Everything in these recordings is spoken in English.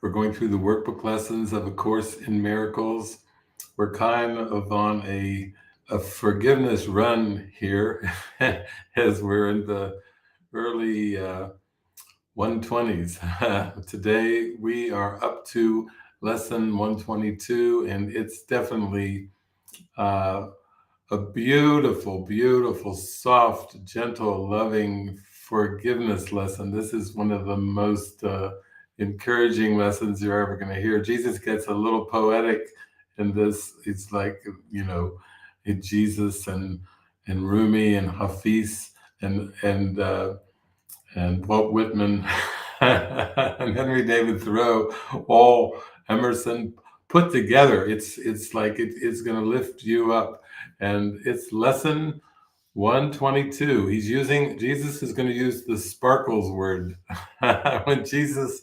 We're going through the workbook lessons of A Course in Miracles. We're kind of on a forgiveness run here as we're in the early 120s. Today we are up to lesson 122, and it's definitely a beautiful, beautiful, soft, gentle, loving forgiveness lesson. This is one of the most encouraging lessons you're ever going to hear. Jesus gets a little poetic in this. It's like, Jesus and Rumi and Hafiz and Walt Whitman and Henry David Thoreau, all Emerson put together. It's like it's going to lift you up. And it's lesson 122. Jesus is going to use the sparkles word. When Jesus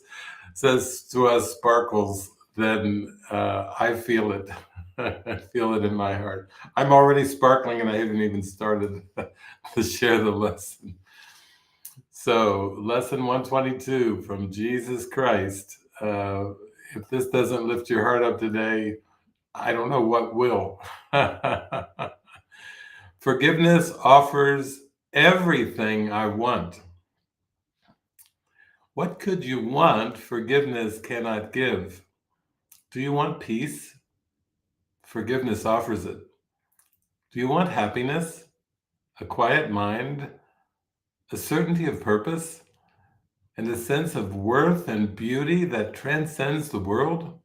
says to us sparkles, then I feel it. I feel it in my heart. I'm already sparkling and I haven't even started to share the lesson. So, lesson 122 from Jesus Christ. If this doesn't lift your heart up today, I don't know what will. Forgiveness offers everything I want. What could you want forgiveness cannot give? Do you want peace? Forgiveness offers it. Do you want happiness? A quiet mind? A certainty of purpose? And a sense of worth and beauty that transcends the world?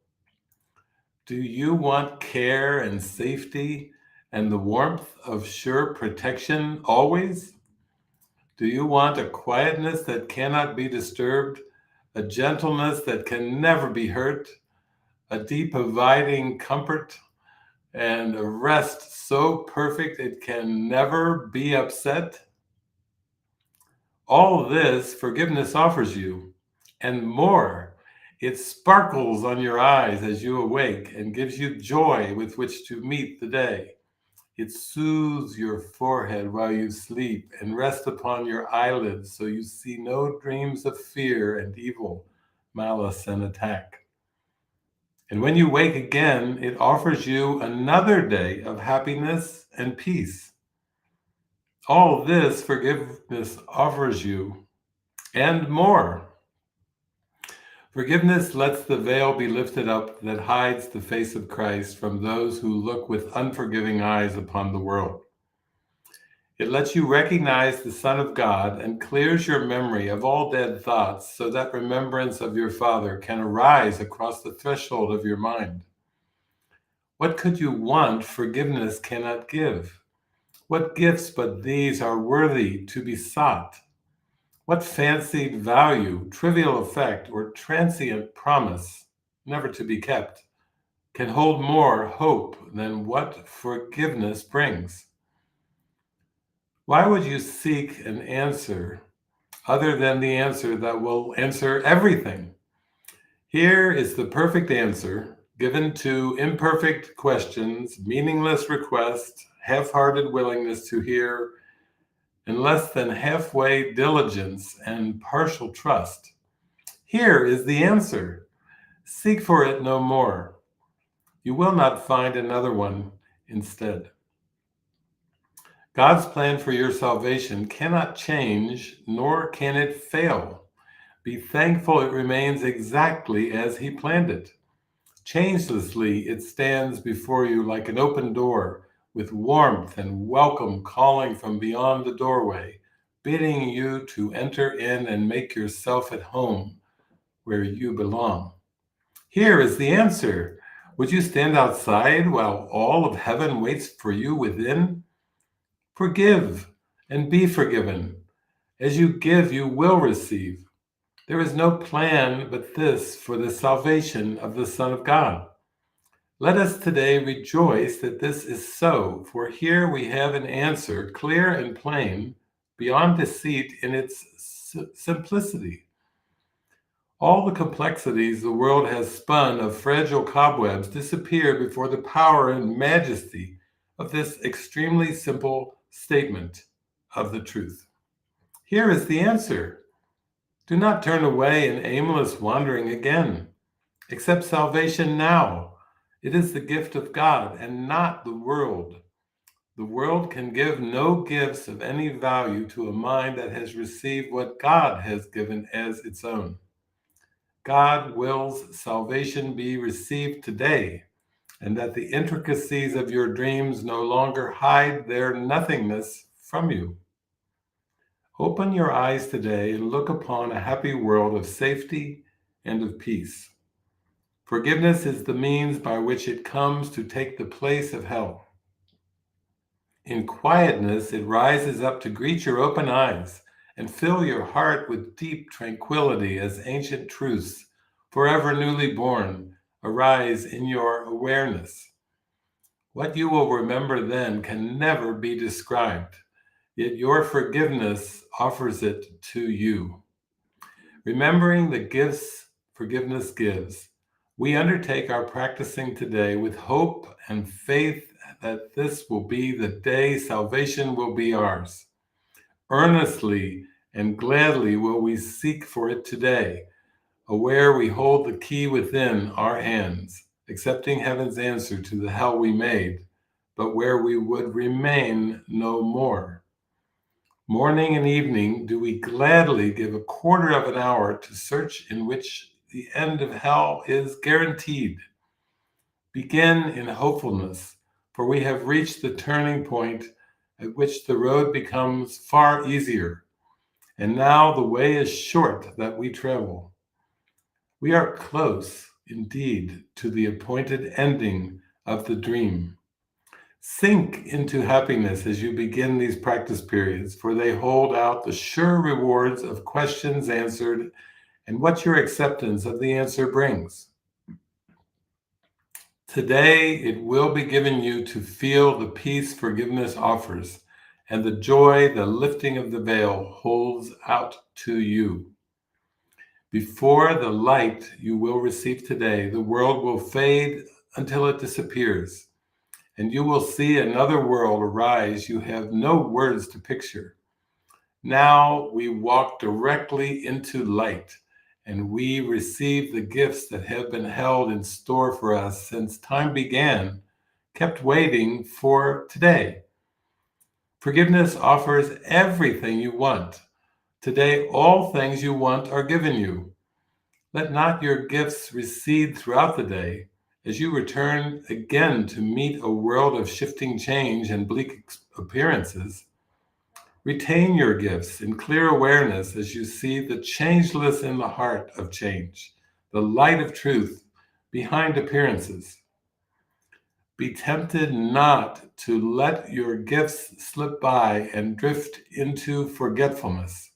Do you want care and safety and the warmth of sure protection always? Do you want a quietness that cannot be disturbed, a gentleness that can never be hurt, a deep abiding comfort, and a rest so perfect it can never be upset? All this forgiveness offers you, and more. It sparkles on your eyes as you awake and gives you joy with which to meet the day. It soothes your forehead while you sleep and rests upon your eyelids so you see no dreams of fear and evil, malice and attack. And when you wake again, it offers you another day of happiness and peace. All this forgiveness offers you, and more. Forgiveness lets the veil be lifted up that hides the face of Christ from those who look with unforgiving eyes upon the world. It lets you recognize the Son of God and clears your memory of all dead thoughts so that remembrance of your Father can arise across the threshold of your mind. What could you want forgiveness cannot give? What gifts but these are worthy to be sought? What fancied value, trivial effect, or transient promise, never to be kept, can hold more hope than what forgiveness brings? Why would you seek an answer other than the answer that will answer everything? Here is the perfect answer given to imperfect questions, meaningless requests, half-hearted willingness to hear, and less than halfway diligence and partial trust. Here is the answer. Seek for it no more. You will not find another one instead. God's plan for your salvation cannot change, nor can it fail. Be thankful it remains exactly as He planned it. Changelessly, it stands before you like an open door, with warmth and welcome calling from beyond the doorway, bidding you to enter in and make yourself at home where you belong. Here is the answer. Would you stand outside while all of heaven waits for you within? Forgive and be forgiven. As you give, you will receive. There is no plan but this for the salvation of the Son of God. Let us today rejoice that this is so, for here we have an answer, clear and plain, beyond deceit in its simplicity. All the complexities the world has spun of fragile cobwebs disappear before the power and majesty of this extremely simple statement of the truth. Here is the answer. Do not turn away in aimless wandering again. Accept salvation now. It is the gift of God and not the world. The world can give no gifts of any value to a mind that has received what God has given as its own. God wills salvation be received today, and that the intricacies of your dreams no longer hide their nothingness from you. Open your eyes today and look upon a happy world of safety and of peace. Forgiveness is the means by which it comes to take the place of hell. In quietness, it rises up to greet your open eyes and fill your heart with deep tranquility as ancient truths, forever newly born, arise in your awareness. What you will remember then can never be described, yet your forgiveness offers it to you. Remembering the gifts forgiveness gives, we undertake our practicing today with hope and faith that this will be the day salvation will be ours. Earnestly and gladly will we seek for it today, aware we hold the key within our hands, accepting heaven's answer to the hell we made, but where we would remain no more. Morning and evening do we gladly give a quarter of an hour to search in which the end of hell is guaranteed. Begin in hopefulness, for we have reached the turning point at which the road becomes far easier, and now the way is short that we travel. We are close, indeed, to the appointed ending of the dream. Sink into happiness as you begin these practice periods, for they hold out the sure rewards of questions answered and what your acceptance of the answer brings. Today, it will be given you to feel the peace forgiveness offers and the joy the lifting of the veil holds out to you. Before the light you will receive today, the world will fade until it disappears, and you will see another world arise you have no words to picture. Now we walk directly into light, and we receive the gifts that have been held in store for us since time began, kept waiting for today. Forgiveness offers everything you want. Today, all things you want are given you. Let not your gifts recede throughout the day as you return again to meet a world of shifting change and bleak appearances. Retain your gifts in clear awareness as you see the changeless in the heart of change, the light of truth behind appearances. Be tempted not to let your gifts slip by and drift into forgetfulness,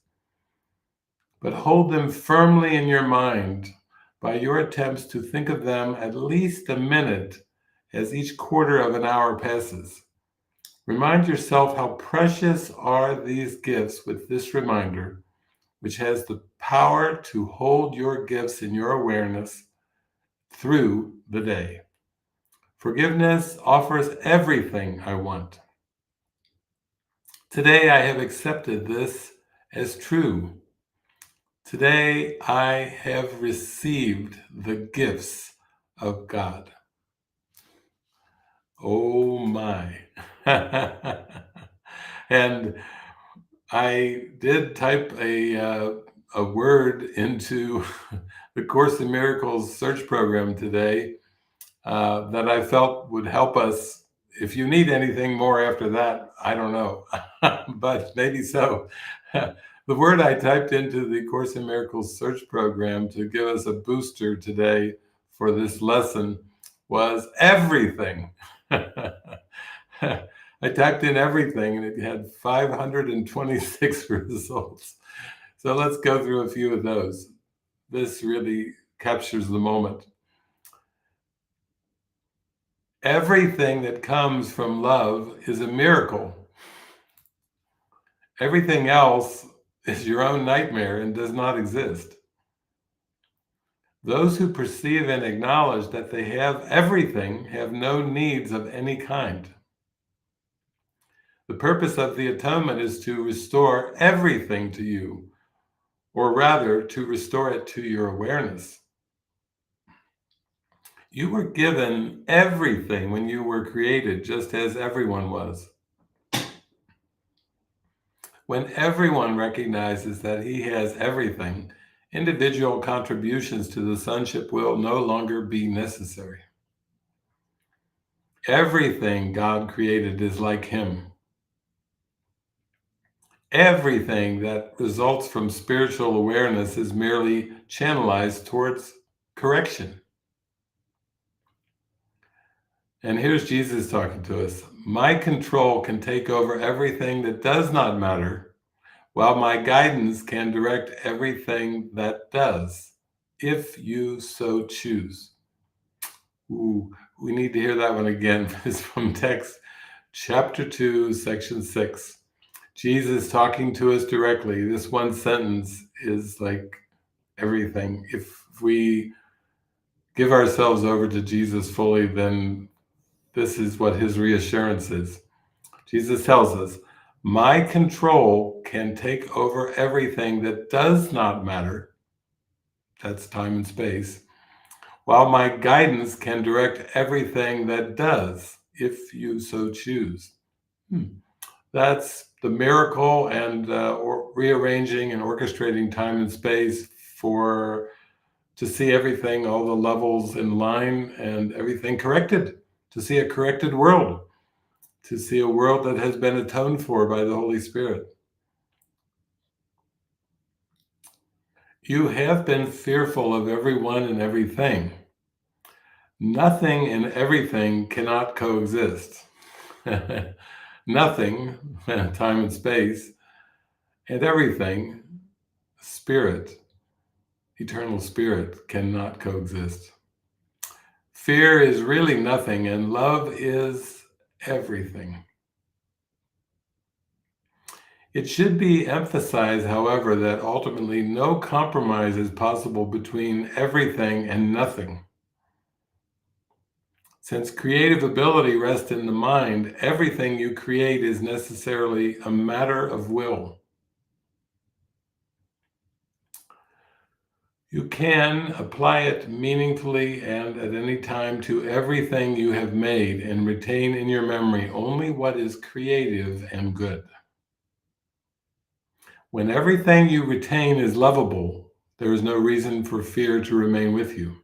but hold them firmly in your mind by your attempts to think of them at least a minute as each quarter of an hour passes. Remind yourself how precious are these gifts with this reminder, which has the power to hold your gifts in your awareness through the day. Forgiveness offers everything I want. Today I have accepted this as true. Today I have received the gifts of God. Oh my. And I did type a word into the Course in Miracles search program today that I felt would help us. If you need anything more after that, I don't know, but maybe so. The word I typed into the Course in Miracles search program to give us a booster today for this lesson was everything. I typed in everything and it had 526 results. So let's go through a few of those. This really captures the moment. Everything that comes from love is a miracle. Everything else is your own nightmare and does not exist. Those who perceive and acknowledge that they have everything have no needs of any kind. The purpose of the atonement is to restore everything to you, or rather, to restore it to your awareness. You were given everything when you were created, just as everyone was. When everyone recognizes that he has everything, individual contributions to the sonship will no longer be necessary. Everything God created is like him. Everything that results from spiritual awareness is merely channelized towards correction. And here's Jesus talking to us. My control can take over everything that does not matter, while my guidance can direct everything that does, if you so choose. Ooh, we need to hear that one again. It's from text chapter 2, section 6. Jesus talking to us directly. This one sentence is like everything. If we give ourselves over to Jesus fully, then this is what his reassurance is. Jesus tells us, my control can take over everything that does not matter. That's time and space. While my guidance can direct everything that does, if you so choose. That's the miracle and rearranging and orchestrating time and space to see everything, all the levels in line and everything corrected, to see a corrected world, to see a world that has been atoned for by the Holy Spirit. You have been fearful of everyone and everything. Nothing and everything cannot coexist. Nothing, time and space, and everything, spirit, eternal spirit, cannot coexist. Fear is really nothing, and love is everything. It should be emphasized, however, that ultimately no compromise is possible between everything and nothing. Since creative ability rests in the mind, everything you create is necessarily a matter of will. You can apply it meaningfully and at any time to everything you have made and retain in your memory only what is creative and good. When everything you retain is lovable, there is no reason for fear to remain with you.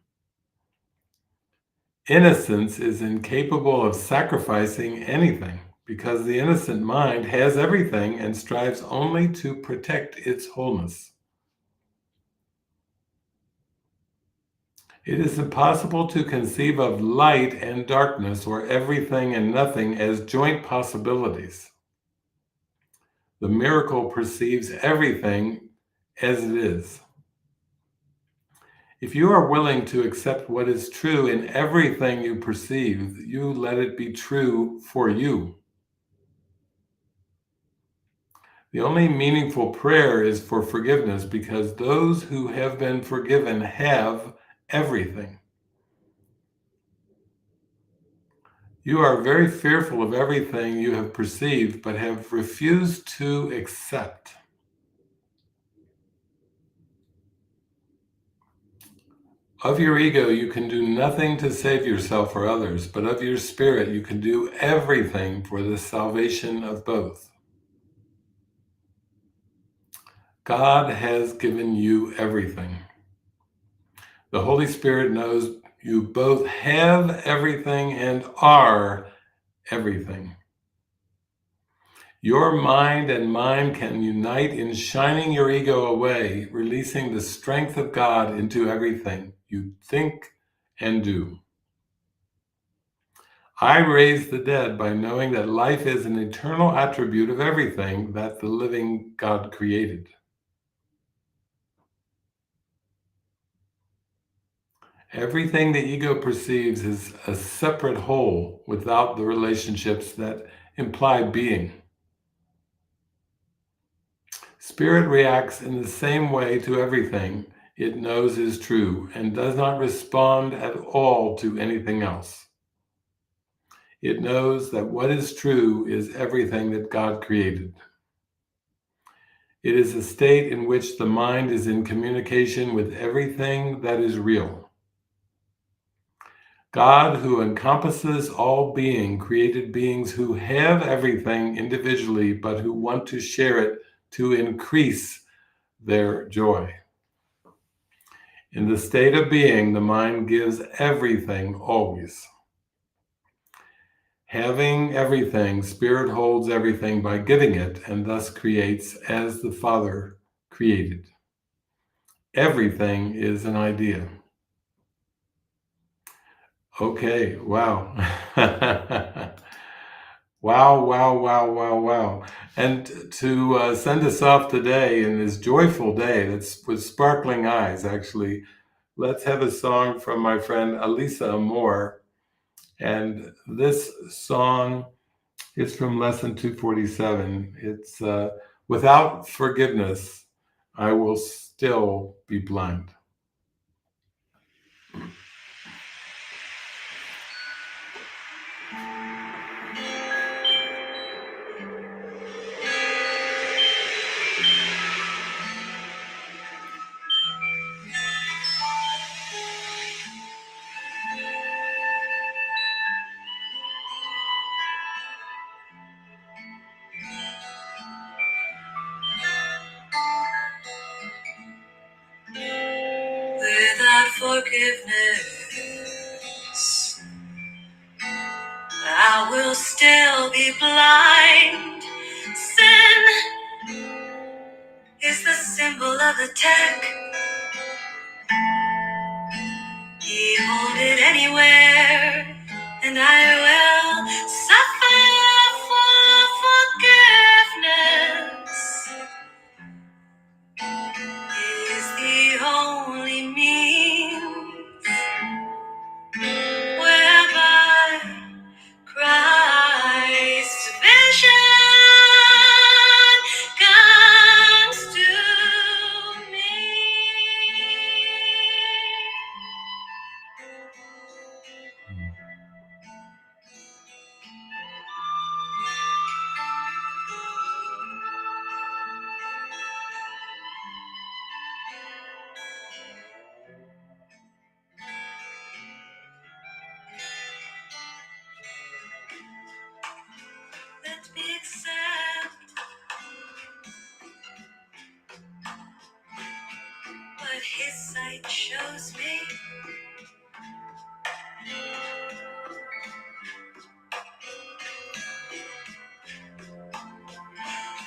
Innocence is incapable of sacrificing anything because the innocent mind has everything and strives only to protect its wholeness. It is impossible to conceive of light and darkness or everything and nothing as joint possibilities. The miracle perceives everything as it is. If you are willing to accept what is true in everything you perceive, you let it be true for you. The only meaningful prayer is for forgiveness because those who have been forgiven have everything. You are very fearful of everything you have perceived, but have refused to accept. Of your ego, you can do nothing to save yourself or others, but of your spirit, you can do everything for the salvation of both. God has given you everything. The Holy Spirit knows you both have everything and are everything. Your mind and mine can unite in shining your ego away, releasing the strength of God into everything you think and do. I raise the dead by knowing that life is an eternal attribute of everything that the living God created. Everything the ego perceives is a separate whole without the relationships that imply being. Spirit reacts in the same way to everything it knows is true and does not respond at all to anything else. It knows that what is true is everything that God created. It is a state in which the mind is in communication with everything that is real. God, who encompasses all being, created beings who have everything individually, but who want to share it to increase their joy. In the state of being, the mind gives everything always. Having everything, Spirit holds everything by giving it, and thus creates as the Father created. Everything is an idea. Okay, wow. Wow, wow, wow, wow, wow. And to send us off today in this joyful day, that's with sparkling eyes, actually, let's have a song from my friend Elisa Moore. And this song is from Lesson 247. It's without forgiveness, I will still be blind. Without forgiveness, I will still be blind. Sin is the symbol of attack. Behold it anywhere, and I will suffer for forgiveness. Is the only means whereby Christ's vision comes to me. Let me accept what His sight shows me.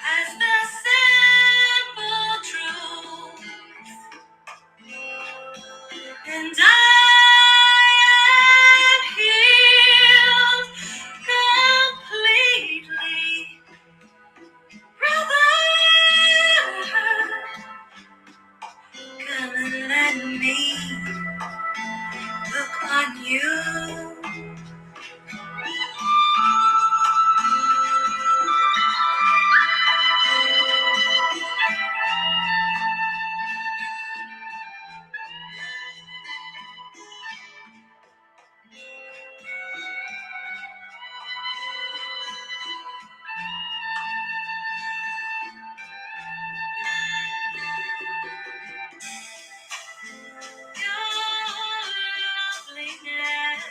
As the simple truth, and I am healed completely. Brother, come and let me look on you. Your loveliness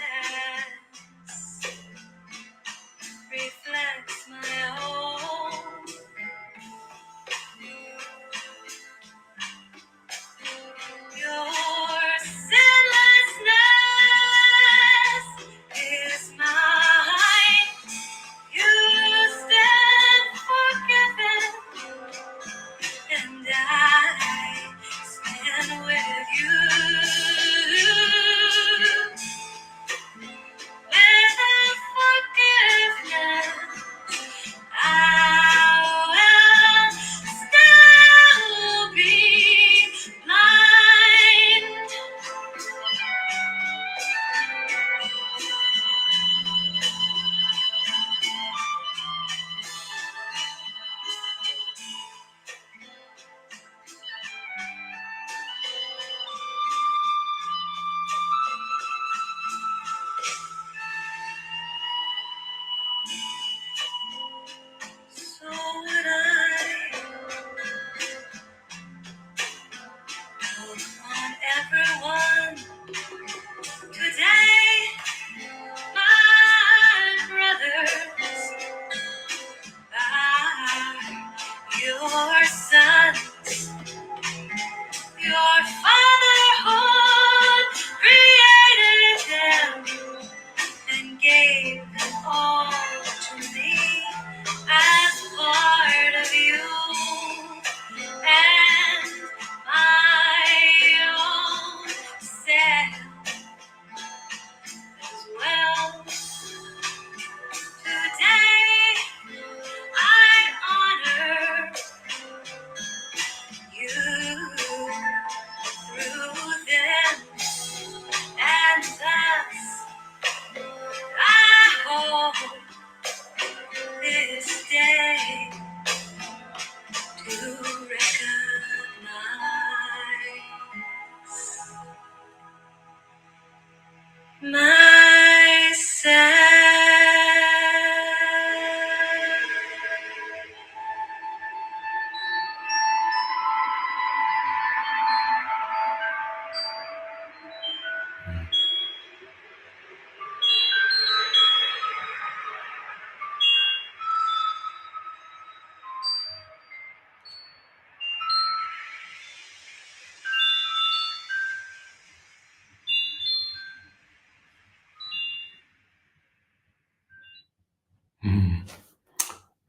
myself.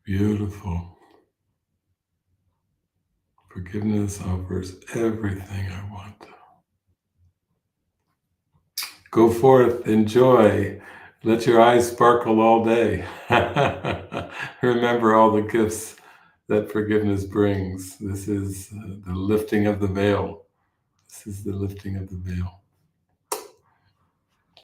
Beautiful. Forgiveness offers everything I want. Go forth, enjoy. Let your eyes sparkle all day. Remember all the gifts that forgiveness brings. This is the lifting of the veil. This is the lifting of the veil.